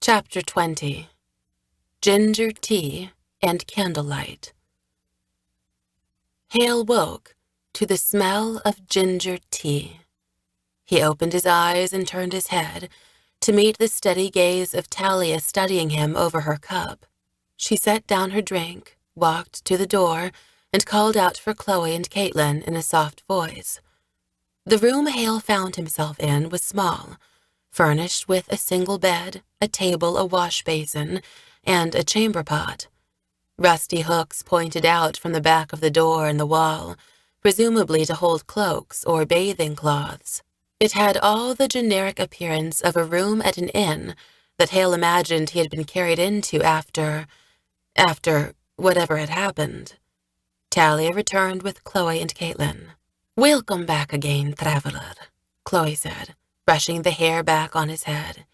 Chapter 20. Ginger Tea and Candlelight. Haille woke to the smell of ginger tea. He opened his eyes and turned his head to meet the steady gaze of Talia studying him over her cup. She set down her drink, walked to the door, and called out for Chloe and Caitlin in a soft voice. The room Haille found himself in was small, furnished with a single bed, a table, a wash basin, and a chamber pot. Rusty hooks pointed out from the back of the door in the wall, presumably to hold cloaks or bathing cloths. It had all the generic appearance of a room at an inn that Haille imagined he had been carried into after whatever had happened. Talia returned with Chloe and Caitlin. "Welcome back again, traveler," Chloe said, brushing the hair back on his head.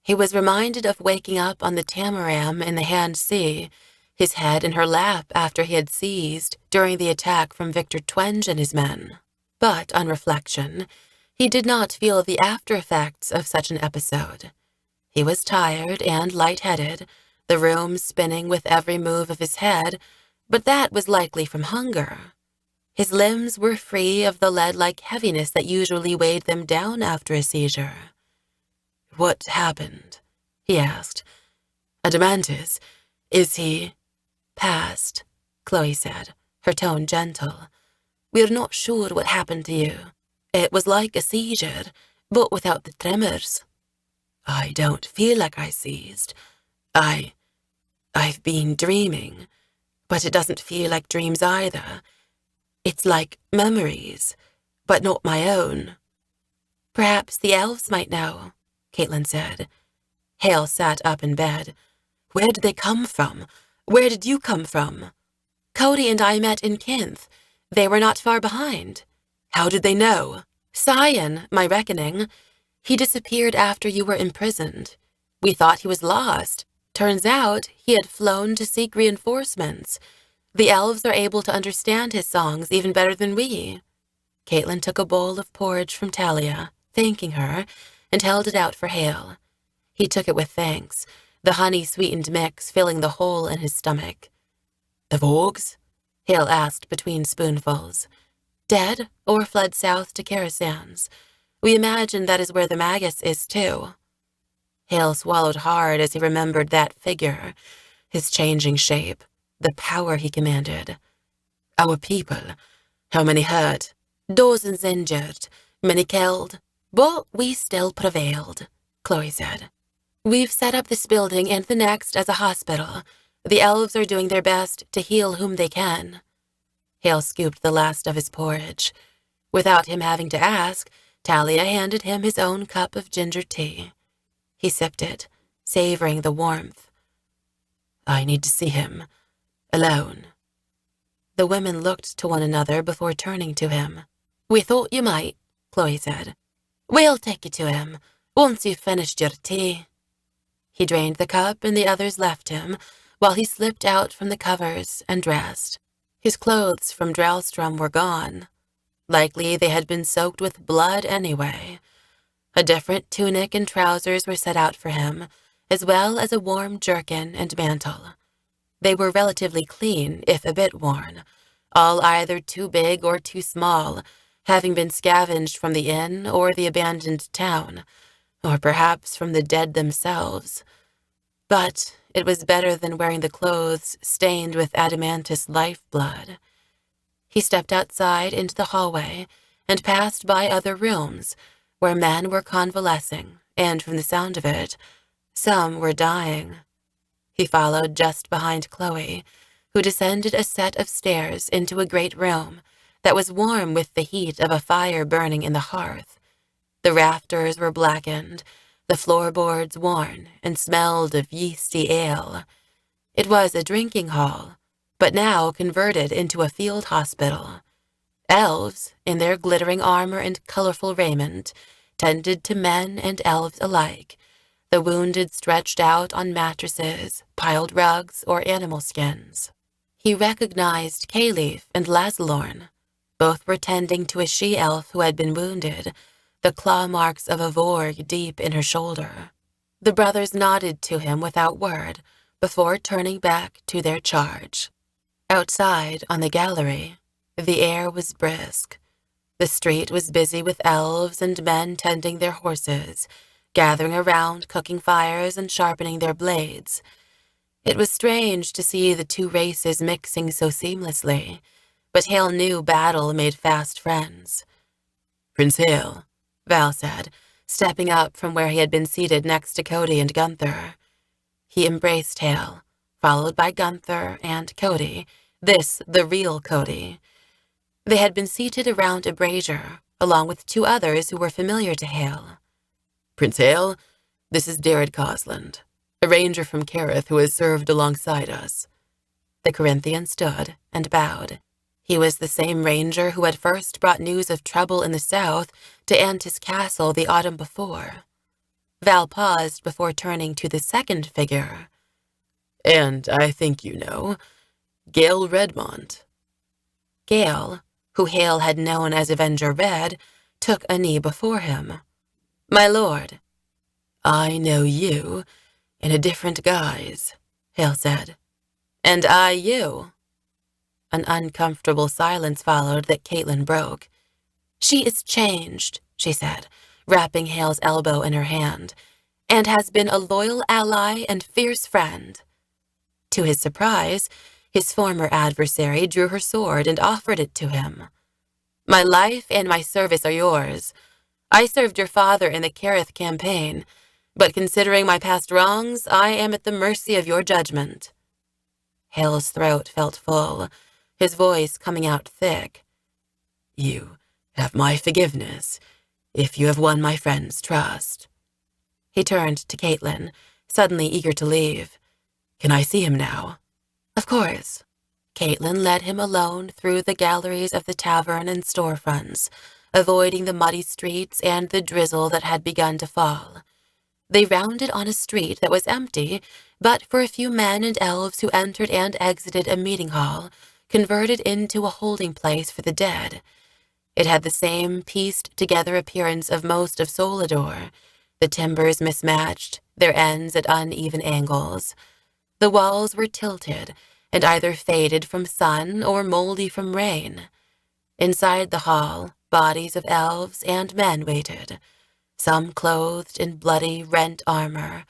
He was reminded of waking up on the Tamaram in the Hand Sea, his head in her lap after he had seized during the attack from Victor Twenge and his men. But on reflection, he did not feel the after-effects of such an episode. He was tired and light-headed, the room spinning with every move of his head, but that was likely from hunger. His limbs were free of the lead-like heaviness that usually weighed them down after a seizure. "What happened?" he asked. "Adamantis, is he—" "Passed," Chloe said, her tone gentle. "We're not sure what happened to you. It was like a seizure, but without the tremors." "I don't feel like I seized. I've been dreaming, but it doesn't feel like dreams either. It's like memories, but not my own." "Perhaps the elves might know," Caitlin said. Haille sat up in bed. "Where did they come from? Where did you come from?" "Cody and I met in Kinth. They were not far behind." "How did they know?" "Sion, my reckoning. He disappeared after you were imprisoned. We thought he was lost. Turns out he had flown to seek reinforcements. The elves are able to understand his songs even better than we." Caitlin took a bowl of porridge from Talia, thanking her, and held it out for Haille. He took it with thanks, the honey-sweetened mix filling the hole in his stomach. "The Vogues?" Haille asked between spoonfuls. "Dead or fled south to Carasan's. We imagine that is where the Magus is, too." Haille swallowed hard as he remembered that figure, his changing shape, the power he commanded. "Our people, how many hurt?" "Dozens injured, many killed, but we still prevailed," Chloe said. "We've set up this building and the next as a hospital. The elves are doing their best to heal whom they can." Haille scooped the last of his porridge. Without him having to ask, Talia handed him his own cup of ginger tea. He sipped it, savoring the warmth. "I need to see him. Alone." The women looked to one another before turning to him. "We thought you might," Chloe said. "We'll take you to him, once you've finished your tea." He drained the cup and the others left him, while he slipped out from the covers and dressed. His clothes from Drellstrom were gone. Likely they had been soaked with blood anyway. A different tunic and trousers were set out for him, as well as a warm jerkin and mantle. They were relatively clean, if a bit worn, all either too big or too small, having been scavenged from the inn or the abandoned town, or perhaps from the dead themselves. But it was better than wearing the clothes stained with Adamantis lifeblood. He stepped outside into the hallway and passed by other rooms where men were convalescing, and from the sound of it, some were dying. He followed just behind Chloe, who descended a set of stairs into a great room that was warm with the heat of a fire burning in the hearth. The rafters were blackened, the floorboards worn, and smelled of yeasty ale. It was a drinking hall, but now converted into a field hospital. Elves, in their glittering armor and colorful raiment, tended to men and elves alike, the wounded stretched out on mattresses, piled rugs, or animal skins. He recognized Caliph and Lazlorn. Both were tending to a she-elf who had been wounded, the claw marks of a vorg deep in her shoulder. The brothers nodded to him without word before turning back to their charge. Outside, on the gallery, the air was brisk. The street was busy with elves and men tending their horses, gathering around, cooking fires and sharpening their blades. It was strange to see the two races mixing so seamlessly, but Haille knew battle made fast friends. "Prince Haille," Val said, stepping up from where he had been seated next to Cody and Gunther. He embraced Haille, followed by Gunther and Cody, this the real Cody. They had been seated around a brazier, along with two others who were familiar to Haille. "Prince Haille, this is Dared Cosland, a ranger from Kerith who has served alongside us." The Corinthian stood and bowed. He was the same ranger who had first brought news of trouble in the south to Antis Castle the autumn before. Val paused before turning to the second figure. "And I think you know, Gale Redmond." Gale, who Haille had known as Avenger Red, took a knee before him. "My lord." "I know you in a different guise," Haille said. "And I you." An uncomfortable silence followed that Caitlin broke. "She is changed," she said, wrapping Haille's elbow in her hand, "and has been a loyal ally and fierce friend." To his surprise, his former adversary drew her sword and offered it to him. "My life and my service are yours. I served your father in the Kerith campaign, but considering my past wrongs, I am at the mercy of your judgment." Haille's throat felt full, his voice coming out thick. "You have my forgiveness, if you have won my friend's trust." He turned to Caitlin, suddenly eager to leave. "Can I see him now?" "Of course." Caitlin led him alone through the galleries of the tavern and storefronts, avoiding the muddy streets and the drizzle that had begun to fall. They rounded on a street that was empty, but for a few men and elves who entered and exited a meeting hall, converted into a holding place for the dead. It had the same pieced-together appearance of most of Solador, the timbers mismatched, their ends at uneven angles. The walls were tilted and either faded from sun or moldy from rain. Inside the hall, bodies of elves and men waited, some clothed in bloody, rent armor.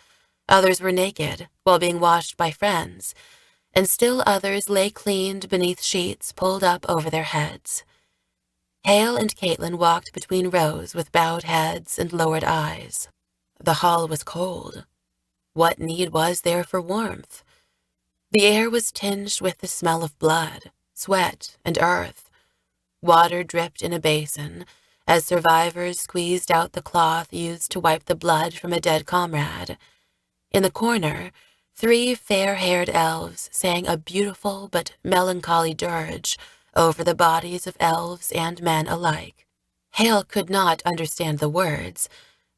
Others were naked while being washed by friends, and still others lay cleaned beneath sheets pulled up over their heads. Haille and Caitlin walked between rows with bowed heads and lowered eyes. The hall was cold. What need was there for warmth? The air was tinged with the smell of blood, sweat, and earth. Water dripped in a basin as survivors squeezed out the cloth used to wipe the blood from a dead comrade. In the corner, 3 fair-haired elves sang a beautiful but melancholy dirge over the bodies of elves and men alike. Haille could not understand the words,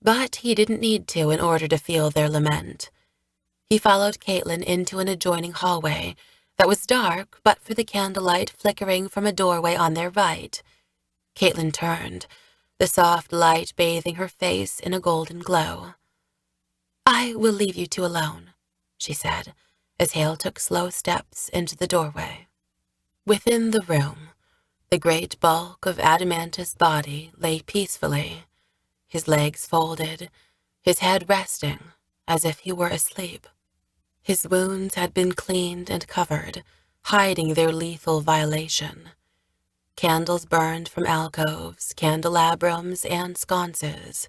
but he didn't need to in order to feel their lament. He followed Caitlin into an adjoining hallway that was dark but for the candlelight flickering from a doorway on their right. Caitlin turned, the soft light bathing her face in a golden glow. "I will leave you two alone," she said, as Haille took slow steps into the doorway. Within the room, the great bulk of Adamantus' body lay peacefully, his legs folded, his head resting as if he were asleep. His wounds had been cleaned and covered, hiding their lethal violation. Candles burned from alcoves, candelabrums, and sconces.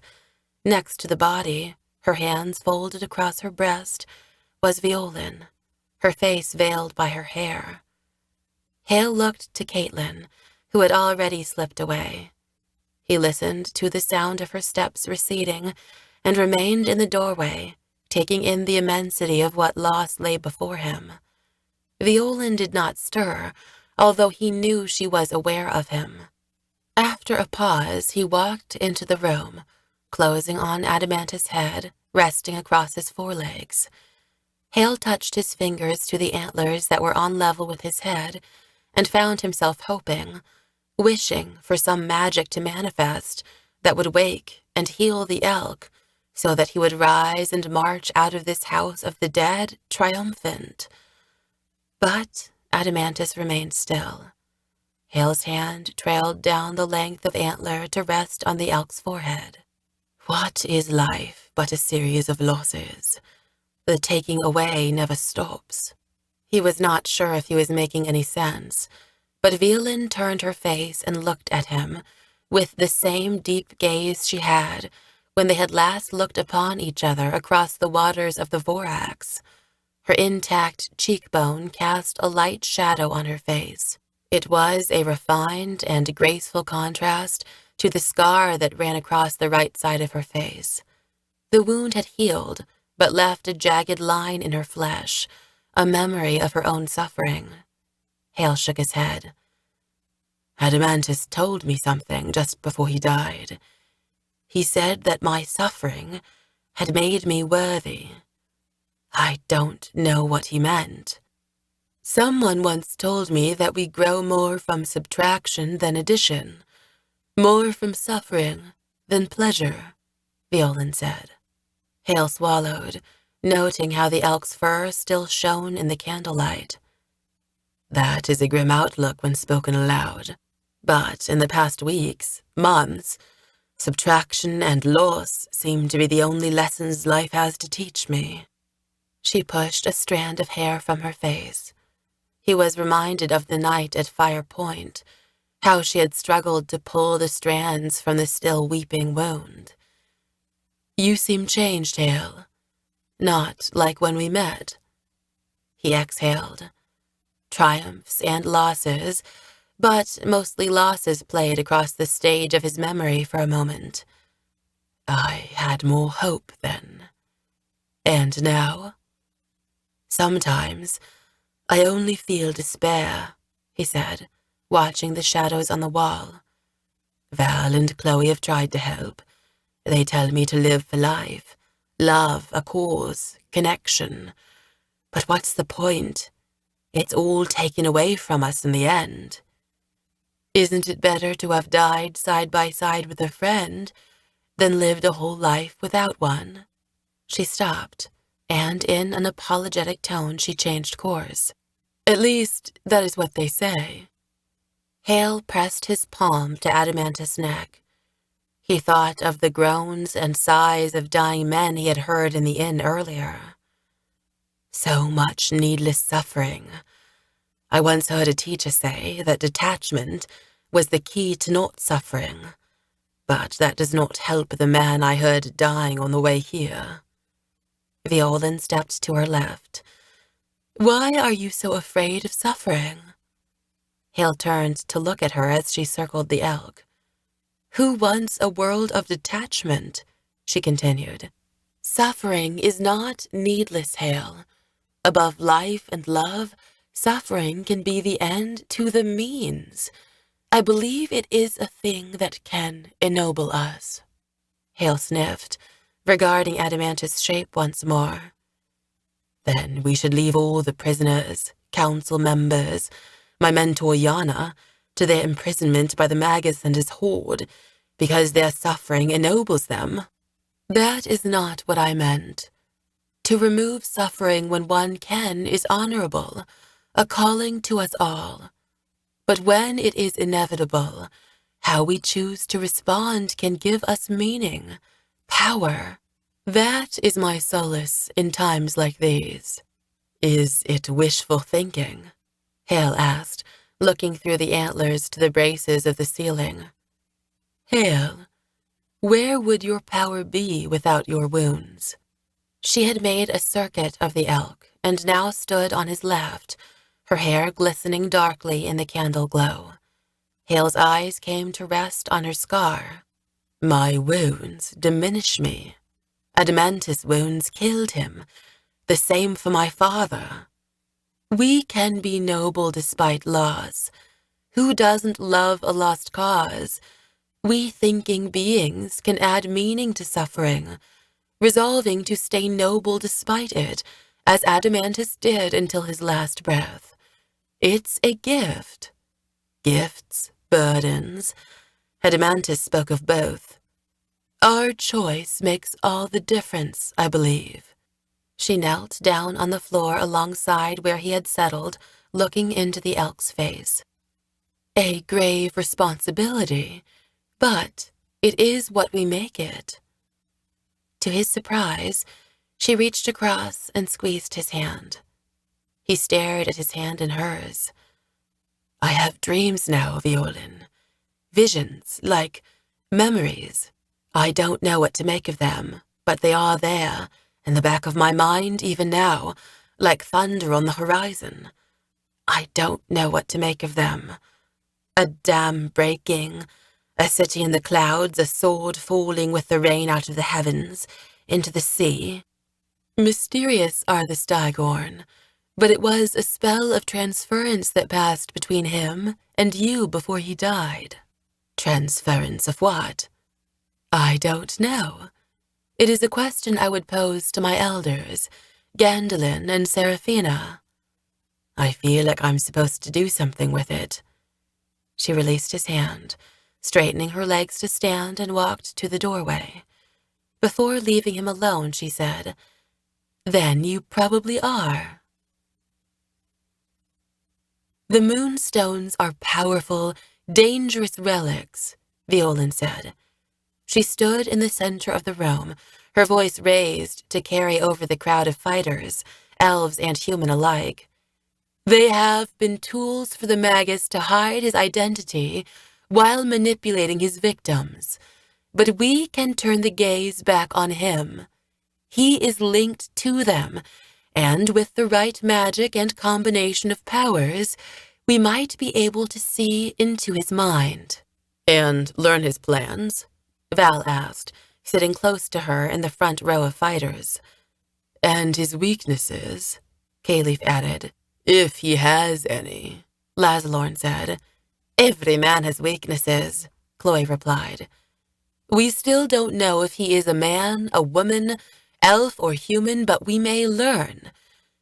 Next to the body, her hands folded across her breast, was Violin, her face veiled by her hair. Haille looked to Caitlin, who had already slipped away. He listened to the sound of her steps receding and remained in the doorway, taking in the immensity of what loss lay before him. Violin did not stir, although he knew she was aware of him. After a pause, he walked into the room, closing on Adamantus' head, resting across his forelegs. Haille touched his fingers to the antlers that were on level with his head, and found himself hoping, wishing for some magic to manifest that would wake and heal the elk, so that he would rise and march out of this house of the dead triumphant. But Adamantus remained still. Haille's hand trailed down the length of antler to rest on the elk's forehead. What is life but a series of losses? The taking away never stops. He was not sure if he was making any sense, but Violin turned her face and looked at him with the same deep gaze she had when they had last looked upon each other across the waters of the Vorax. Her intact cheekbone cast a light shadow on her face. It was a refined and graceful contrast to the scar that ran across the right side of her face. The wound had healed, but left a jagged line in her flesh, a memory of her own suffering. Haille shook his head. Adamantus told me something just before he died. He said that my suffering had made me worthy. I don't know what he meant. Someone once told me that we grow more from subtraction than addition, more from suffering than pleasure, Violin said. Haille swallowed, noting how the elk's fur still shone in the candlelight. That is a grim outlook when spoken aloud, but in the past weeks, months, subtraction and loss seem to be the only lessons life has to teach me. She pushed a strand of hair from her face. He was reminded of the night at Fire Point, how she had struggled to pull the strands from the still weeping wound. You seem changed, Haille. Not like when we met. He exhaled. Triumphs and losses, but mostly losses played across the stage of his memory for a moment. I had more hope then. And now? Sometimes I only feel despair, he said, watching the shadows on the wall. Val and Chloe have tried to help. They tell me to live for life, love, a cause, connection. But what's the point? It's all taken away from us in the end. Isn't it better to have died side by side with a friend than lived a whole life without one? She stopped, and in an apologetic tone she changed course. At least, that is what they say. Haille pressed his palm to Adamantus' neck. He thought of the groans and sighs of dying men he had heard in the inn earlier. So much needless suffering. I once heard a teacher say that detachment was the key to not suffering, but that does not help the man I heard dying on the way here. Violin stepped to her left. Why are you so afraid of suffering? Haille turned to look at her as she circled the elk. Who wants a world of detachment? She continued. Suffering is not needless, Haille. Above life and love, suffering can be the end to the means. I believe it is a thing that can ennoble us. Haille sniffed, regarding Adamantus' shape once more. Then we should leave all the prisoners, council members, my mentor Yana, to their imprisonment by the Magus and his horde, because their suffering ennobles them. That is not what I meant. To remove suffering when one can is honorable, a calling to us all. But when it is inevitable, how we choose to respond can give us meaning, power. That is my solace in times like these. Is it wishful thinking? Haille asked, looking through the antlers to the braces of the ceiling. Haille, where would your power be without your wounds? She had made a circuit of the elk, and now stood on his left, her hair glistening darkly in the candle glow. Haille's eyes came to rest on her scar. My wounds diminish me. Adamantus' wounds killed him. The same for my father. We can be noble despite loss. Who doesn't love a lost cause? We thinking beings can add meaning to suffering, resolving to stay noble despite it, as Adamantus did until his last breath. It's a gift. Gifts, burdens. Adamantus spoke of both. Our choice makes all the difference, I believe. She knelt down on the floor alongside where he had settled, looking into the elk's face. A grave responsibility, but it is what we make it. To his surprise, she reached across and squeezed his hand. He stared at his hand in hers. I have dreams now, Violin. Visions, like memories. I don't know what to make of them, but they are there, in the back of my mind even now, like thunder on the horizon. I don't know what to make of them. A dam breaking, a city in the clouds, a sword falling with the rain out of the heavens, into the sea. Mysterious are the Stygorn, but it was a spell of transference that passed between him and you before he died. Transference of what? I don't know. It is a question I would pose to my elders, Gandalin and Seraphina. I feel like I'm supposed to do something with it. She released his hand, straightening her legs to stand, and walked to the doorway. Before leaving him alone, she said, Then you probably are. The moonstones are powerful, dangerous relics, Violin said. She stood in the center of the room, her voice raised to carry over the crowd of fighters, elves and human alike. They have been tools for the Magus to hide his identity while manipulating his victims, but we can turn the gaze back on him. He is linked to them, and with the right magic and combination of powers, we might be able to see into his mind. And learn his plans? Val asked, sitting close to her in the front row of fighters. And his weaknesses, Caliph added. If he has any, Lazlorn said. Every man has weaknesses, Chloe replied. We still don't know if he is a man, a woman, elf, or human, but we may learn.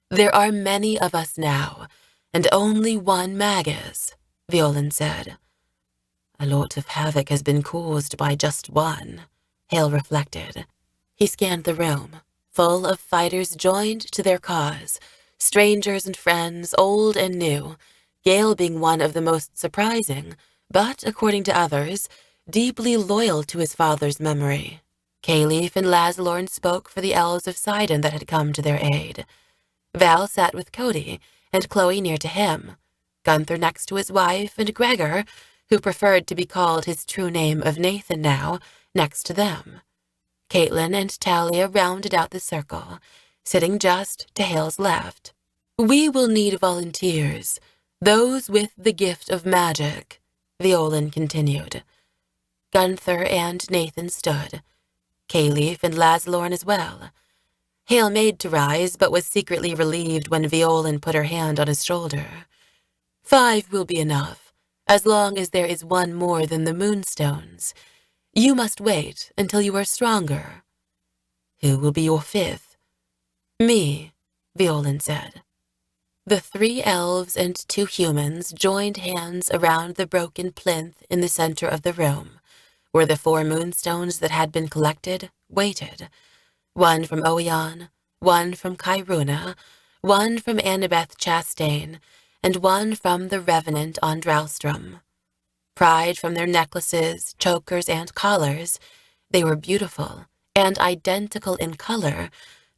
There are many of us now, and only one Magus, Violin said. A lot of havoc has been caused by just one, Haille reflected. He scanned the room, full of fighters joined to their cause, strangers and friends, old and new, Gale being one of the most surprising, but, according to others, deeply loyal to his father's memory. Caliph and Lazlorn spoke for the elves of Sidon that had come to their aid. Val sat with Cody, and Chloe near to him, Gunther next to his wife, and Gregor, who preferred to be called his true name of Nathan now, next to them. Caitlin and Talia rounded out the circle, sitting just to Haille's left. We will need volunteers, those with the gift of magic, Violin continued. Gunther and Nathan stood, Caliph and Lazlorn as well. Haille made to rise, but was secretly relieved when Violin put her hand on his shoulder. 5 will be enough, as long as there is one more than the moonstones. You must wait until you are stronger. Who will be your 5th? Me, Violin said. The 3 elves and 2 humans joined hands around the broken plinth in the center of the room, where the 4 moonstones that had been collected waited. 1 from Oion, 1 from Kyruna, 1 from Annabeth Chastain, and 1 from the Revenant on Drowstrom. Pried from their necklaces, chokers, and collars, they were beautiful and identical in color,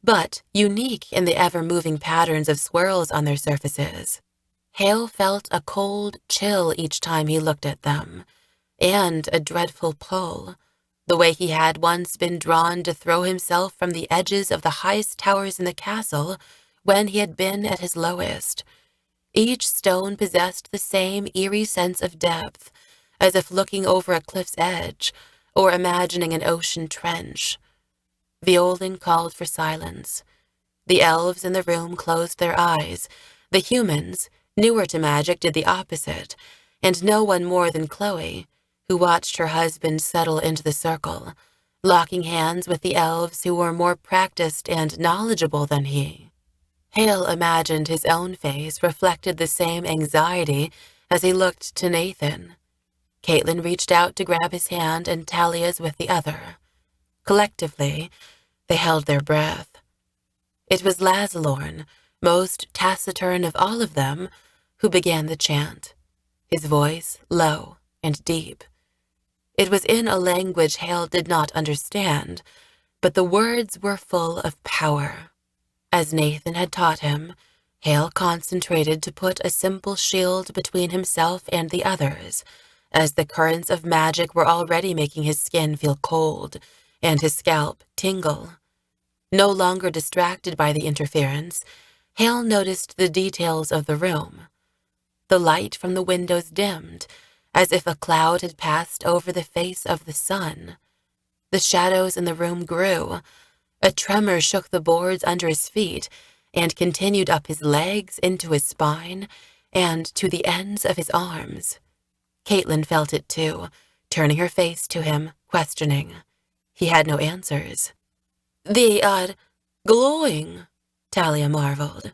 but unique in the ever-moving patterns of swirls on their surfaces. Haille felt a cold chill each time he looked at them, and a dreadful pull, the way he had once been drawn to throw himself from the edges of the highest towers in the castle when he had been at his lowest. Each stone possessed the same eerie sense of depth, as if looking over a cliff's edge or imagining an ocean trench. Violin called for silence. The elves in the room closed their eyes. The humans, newer to magic, did the opposite, and no one more than Chloe, who watched her husband settle into the circle, locking hands with the elves who were more practiced and knowledgeable than he. Haille imagined his own face reflected the same anxiety as he looked to Nathan. Caitlin reached out to grab his hand, and Talia's with the other. Collectively, they held their breath. It was Lazalorn, most taciturn of all of them, who began the chant, his voice low and deep. It was in a language Haille did not understand, but the words were full of power. As Nathan had taught him, Haille concentrated to put a simple shield between himself and the others, as the currents of magic were already making his skin feel cold and his scalp tingle. No longer distracted by the interference, Haille noticed the details of the room. The light from the windows dimmed, as if a cloud had passed over the face of the sun. The shadows in the room grew. A tremor shook the boards under his feet and continued up his legs into his spine and to the ends of his arms. Caitlin felt it too, turning her face to him, questioning. He had no answers. "They are glowing," Talia marveled.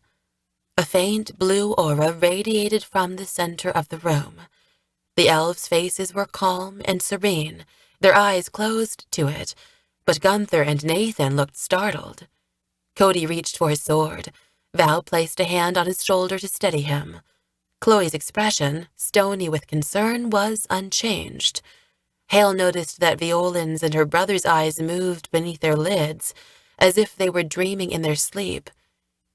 A faint blue aura radiated from the center of the room. The elves' faces were calm and serene, their eyes closed to it, but Gunther and Nathan looked startled. Cody reached for his sword. Val placed a hand on his shoulder to steady him. Chloe's expression, stony with concern, was unchanged. Haille noticed that Violin's and her brother's eyes moved beneath their lids, as if they were dreaming in their sleep.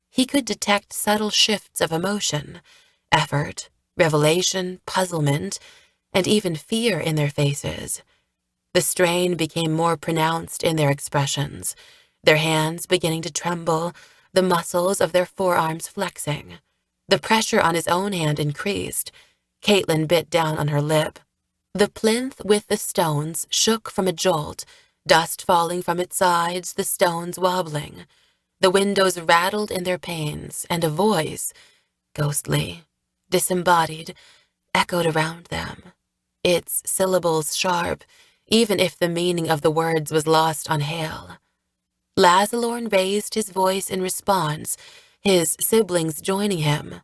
He could detect subtle shifts of emotion, effort, revelation, puzzlement, and even fear in their faces. The strain became more pronounced in their expressions, their hands beginning to tremble, the muscles of their forearms flexing. The pressure on his own hand increased. Caitlin bit down on her lip. The plinth with the stones shook from a jolt, dust falling from its sides, the stones wobbling. The windows rattled in their panes, and a voice, ghostly, disembodied, echoed around them. Its syllables sharp, even if the meaning of the words was lost on Haille. Lazalorn raised his voice in response, his siblings joining him.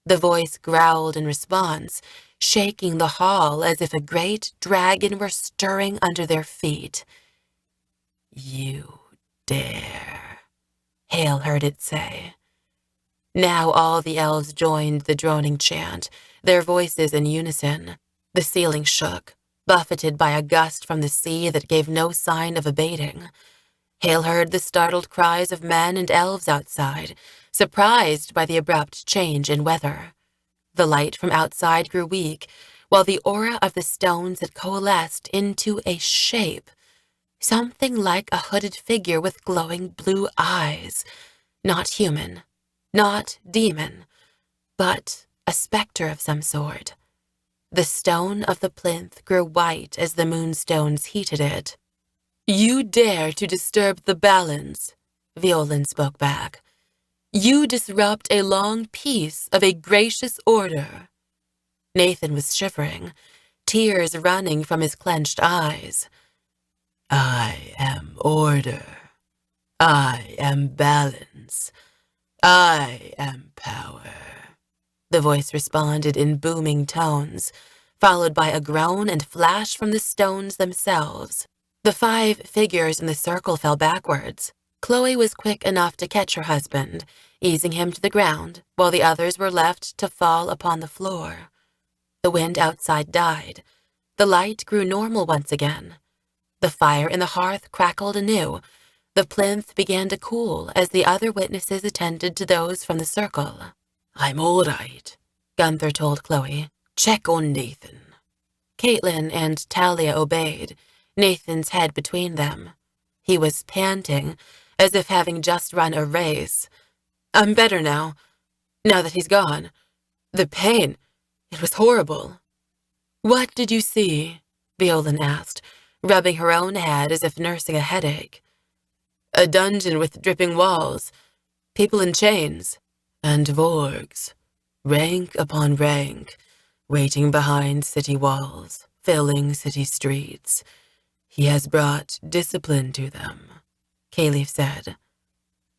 The voice growled in response, shaking the hall as if a great dragon were stirring under their feet. "You dare," Haille heard it say. Now all the elves joined the droning chant, their voices in unison. The ceiling shook, buffeted by a gust from the sea that gave no sign of abating. Haille heard the startled cries of men and elves outside, surprised by the abrupt change in weather. The light from outside grew weak, while the aura of the stones had coalesced into a shape, something like a hooded figure with glowing blue eyes. Not human, not demon, but a specter of some sort. The stone of the plinth grew white as the moonstones heated it. "You dare to disturb the balance," Violin spoke back. "You disrupt a long peace of a gracious order." Nathan was shivering, tears running from his clenched eyes. "I am order. I am balance. I am power," the voice responded in booming tones, followed by a groan and flash from the stones themselves. The 5 figures in the circle fell backwards. Chloe was quick enough to catch her husband, easing him to the ground, while the others were left to fall upon the floor. The wind outside died. The light grew normal once again. The fire in the hearth crackled anew. The plinth began to cool as the other witnesses attended to those from the circle. "I'm all right," Gunther told Chloe. "Check on Nathan." Caitlin and Talia obeyed, Nathan's head between them. He was panting, as if having just run a race. "I'm better now that he's gone. The pain, it was horrible." "What did you see?" Violin asked, rubbing her own head as if nursing a headache. "A dungeon with dripping walls, people in chains, and Vorgs, rank upon rank, waiting behind city walls, filling city streets. He has brought discipline to them," Caliph said.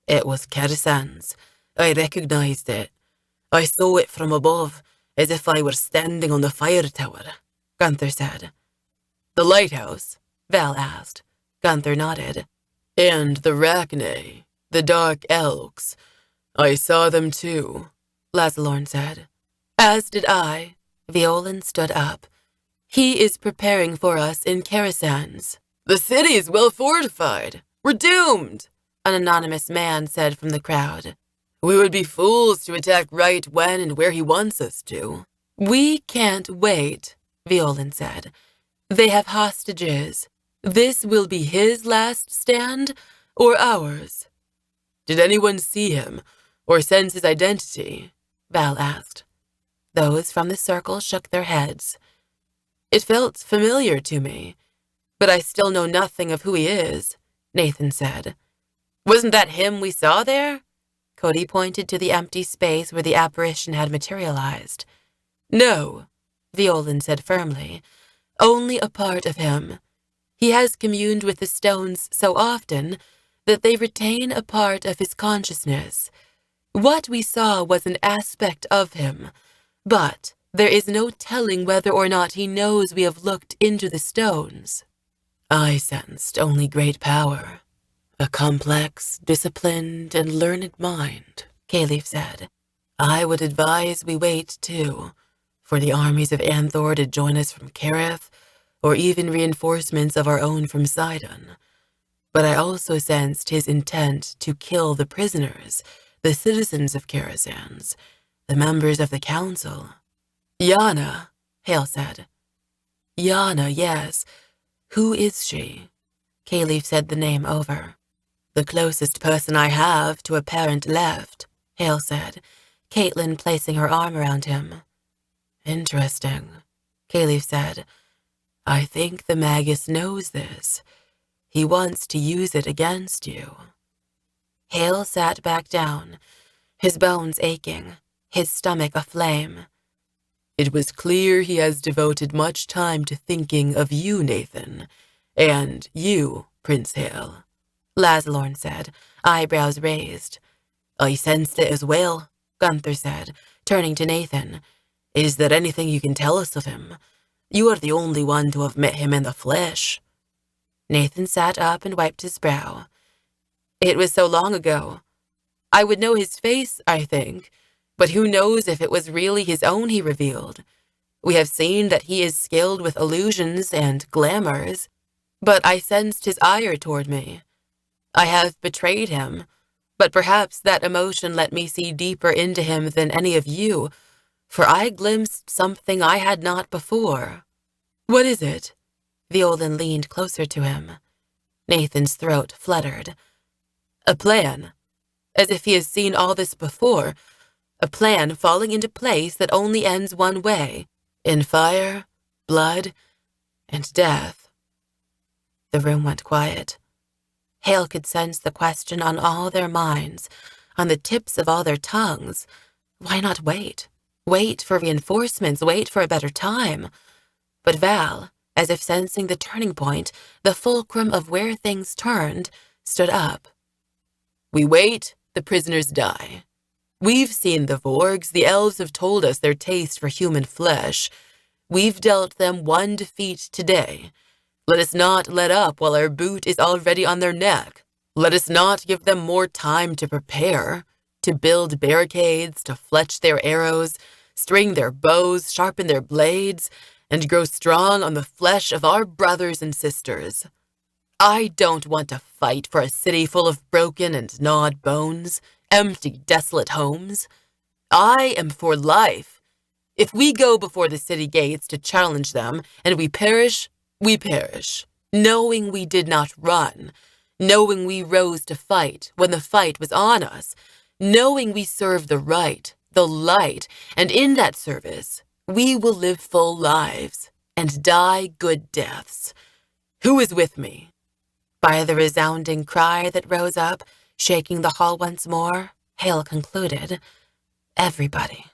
"It was Kersan's. I recognized it. I saw it from above, as if I were standing on the fire tower," Gunther said. "The lighthouse?" Val asked. Gunther nodded. And the Rachne, the dark elks. I saw them too, Lazalorn said. As did I. Violin stood up. He is preparing for us in Karazhan's. The city is well fortified. We're doomed, an anonymous man said from the crowd. We would be fools to attack right when and where he wants us to. We can't wait, Violin said. They have hostages. This will be his last stand or ours? Did anyone see him or sense his identity? Val asked. Those from the circle shook their heads. It felt familiar to me, but I still know nothing of who he is, Nathan said. Wasn't that him we saw there? Cody pointed to the empty space where the apparition had materialized. No, Violin said firmly. Only a part of him. He has communed with the stones so often that they retain a part of his consciousness. What we saw was an aspect of him, but there is no telling whether or not he knows we have looked into the stones. I sensed only great power. A complex, disciplined, and learned mind, Caliph said. I would advise we wait, too, for the armies of Anthor to join us from Kareth, or even reinforcements of our own from Sidon. But I also sensed his intent to kill the prisoners, the citizens of Karazhan's, the members of the council. Yana, Haille said. Yana, yes. Who is she? Caliph said the name over. The closest person I have to a parent left, Haille said, Caitlin placing her arm around him. Interesting, Caliph said. I think the Magus knows this. He wants to use it against you. Haille sat back down, his bones aching, his stomach aflame. It was clear he has devoted much time to thinking of you, Nathan, and you, Prince Haille, Lazalorn said, eyebrows raised. I sensed it as well, Gunther said, turning to Nathan. Is there anything you can tell us of him? You are the only one to have met him in the flesh. Nathan sat up and wiped his brow. It was so long ago. I would know his face, I think, but who knows if it was really his own he revealed. We have seen that he is skilled with illusions and glamours, but I sensed his ire toward me. I have betrayed him, but perhaps that emotion let me see deeper into him than any of you, for I glimpsed something I had not before. What is it? Violin leaned closer to him. Nathan's throat fluttered. A plan, as if he has seen all this before, a plan falling into place that only ends one way, in fire, blood, and death. The room went quiet. Haille could sense the question on all their minds, on the tips of all their tongues. Why not wait? Wait for reinforcements, wait for a better time. But Val, as if sensing the turning point, the fulcrum of where things turned, stood up. We wait, the prisoners die. We've seen the Vorgs, the elves have told us their taste for human flesh. We've dealt them one defeat today. Let us not let up while our boot is already on their neck. Let us not give them more time to prepare, to build barricades, to fletch their arrows, string their bows, sharpen their blades, and grow strong on the flesh of our brothers and sisters. I don't want to fight for a city full of broken and gnawed bones, empty, desolate homes. I am for life. If we go before the city gates to challenge them, and we perish, knowing we did not run, knowing we rose to fight when the fight was on us, knowing we serve the right, the light, and in that service, we will live full lives and die good deaths. Who is with me? By the resounding cry that rose up, shaking the hall once more, Haille concluded, everybody.